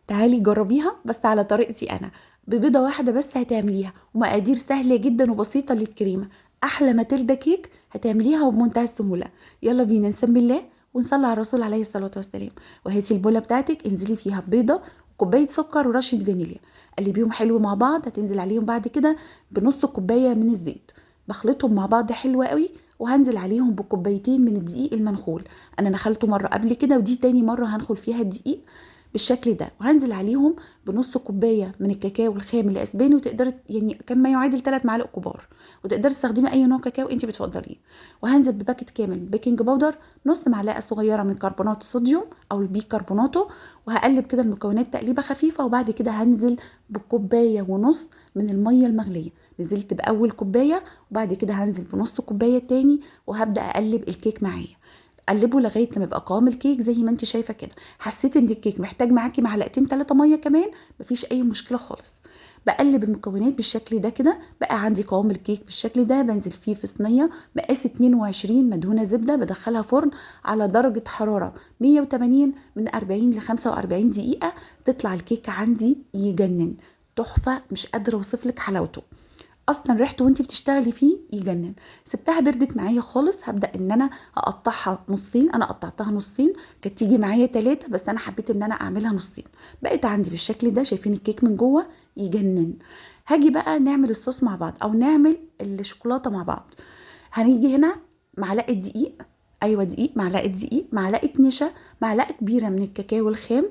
تعالي جربيها بس على طريقتي انا، ببيضه واحده بس هتعمليها، ومقادير سهله جدا وبسيطه للكريمه. احلى ماتيلدا كيك هتعمليها وبمنتهى السهوله. يلا بينا نسمي الله ونصلي على الرسول عليه الصلاه والسلام. وهاتي البوله بتاعتك، انزلي فيها بيضه وكوبايه سكر ورشه فانيليا، قلبيهم حلو مع بعض. هتنزل عليهم بعد كده بنص كوبايه من الزيت، بخلطهم مع بعض حلو قوي. وهنزل عليهم بكوبايتين من الدقيق المنخول. انا نخلته مره قبل كده ودي تاني مره هنخل فيها الدقيق بالشكل ده. وهنزل عليهم بنص كوبايه من الكاكاو الخام الاسباني، وتقدري يعني كان ما يعادل 3 معالق كبار، وتقدري تستخدمي اي نوع كاكاو انت بتفضليه. وهنزل بباكت كامل بيكنج باودر، نص معلقه صغيره من كربونات الصوديوم او البيكربوناتو. وهقلب كده المكونات تقليبه خفيفه. وبعد كده هنزل بكوبايه ونص من الميه المغليه. نزلت باول كوبايه، وبعد كده هنزل بنص كوبايه تاني، وهبدا اقلب الكيك معايا. قلبه لغايه لما يبقى قوام الكيك زي ما انت شايفه كده. حسيت ان الكيك محتاج معاكي معلقتين 3 ميه كمان، مفيش اي مشكله خالص. بقلب المكونات بالشكل ده كده. بقى عندي قوام الكيك بالشكل ده. بنزل فيه في صينيه مقاس 22 مدهونه زبده، بدخلها فرن على درجه حراره 180 من 40 ل 45 دقيقه. تطلع الكيك عندي يجنن، تحفه، مش قادره اوصف لك حلاوته. اصلا ريحته وانتي بتشتغلي فيه يجنن. سبتها بردت معايا خالص. هبدا ان انا اقطعها نصين. انا قطعتها نصين، كانت تيجي معايا 3 بس انا حبيت ان انا اعملها نصين. بقت عندي بالشكل ده. شايفين الكيك من جوه يجنن. هاجي بقى نعمل الصوص مع بعض او نعمل الشوكولاته مع بعض. هنيجي هنا معلقه دقيق، ايوه دقيق، معلقه دقيق، معلقه نشا، معلقه كبيره من الكاكاو الخام،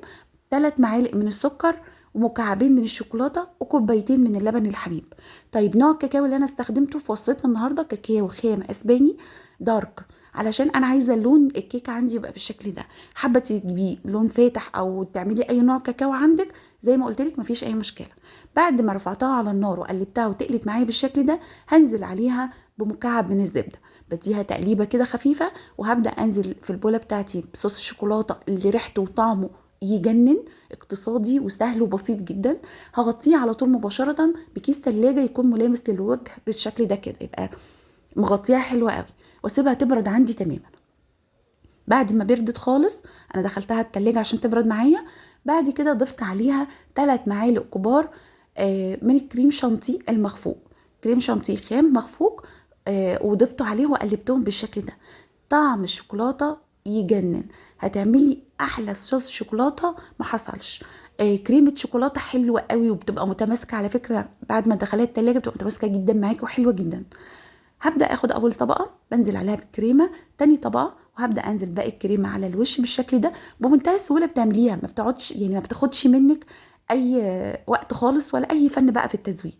3 معالق من السكر، ومكعبين من الشوكولاته، وكوبايتين من اللبن الحليب. طيب نوع الكاكاو اللي انا استخدمته في وصفتنا النهارده كاكاو خام اسباني دارك، علشان انا عايزه لون الكيكه عندي يبقى بالشكل ده. حابه تجيبيه لون فاتح او تعملي اي نوع كاكاو عندك زي ما قلت لك مفيش اي مشكله. بعد ما رفعتها على النار وقلبتها وتقلت معايا بالشكل ده، هنزل عليها بمكعب من الزبده. بديها تقليبه كده خفيفه. وهبدا انزل في البوله بتاعتي بصوص الشوكولاته اللي ريحته وطعمه يجنن، اقتصادي وسهل وبسيط جدا. هغطيه على طول مباشرة بكيس تلاجة يكون ملامس للوجه بالشكل ده كده، يبقى مغطيها حلوة قوي. واسيبها تبرد عندي تماما. بعد ما بردت خالص، انا دخلتها التلاجة عشان تبرد معايا. بعد كده ضفت عليها 3 معالق كبار من الكريم شانتيه المخفوق، كريم شانتيه خام مخفوق. وضفته عليه وقلبتهم بالشكل ده. طعم الشوكولاته يجنن. هتعملي احلى صوص شوكولاته ما حصلش. كريمه شوكولاته حلوه قوي وبتبقى متماسكه على فكره. بعد ما تدخليها التلاجة بتبقى متماسكه جدا معاكي وحلوه جدا. هبدا اخد اول طبقه بنزل عليها بالكريمه، تاني طبقه وهبدا انزل باقي الكريمه على الوش بالشكل ده. بمنتهى السهوله بتعمليها، ما بتقعدش يعني ما بتاخدش منك اي وقت خالص ولا اي فن بقى في التزويق.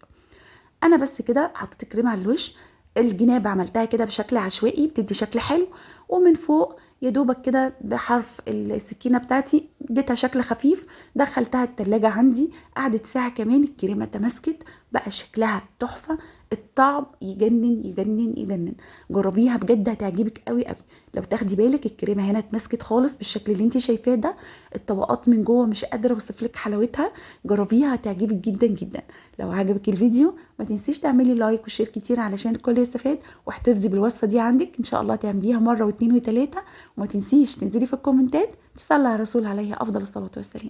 انا بس كده حطيت الكريمه على الوش. الجناب عملتها كده بشكل عشوائي بتدي شكل حلو. ومن فوق يا دوبك كده بحرف السكينه بتاعتي اديتها شكل خفيف. دخلتها التلاجة عندي، قعدت ساعه كمان الكريمه تماسكت، بقى شكلها تحفه. الطعم يجنن يجنن يجنن. جربيها بجد هتعجبك قوي قوي. لو تاخدي بالك الكريمه هنا اتمسكت خالص بالشكل اللي انت شايفاه ده. الطبقات من جوه مش قادره اوصف لك حلاوتها. جربيها هتعجبك جدا جدا. لو عجبك الفيديو ما تنسيش تعملي لايك وشير كتير علشان الكل يستفاد. واحتفظي بالوصفه دي عندك ان شاء الله تعمليها مره واثنين وثلاثه. وما تنسيش تنزلي في الكومنتات تصلي على الرسول عليه افضل الصلاه والسلام.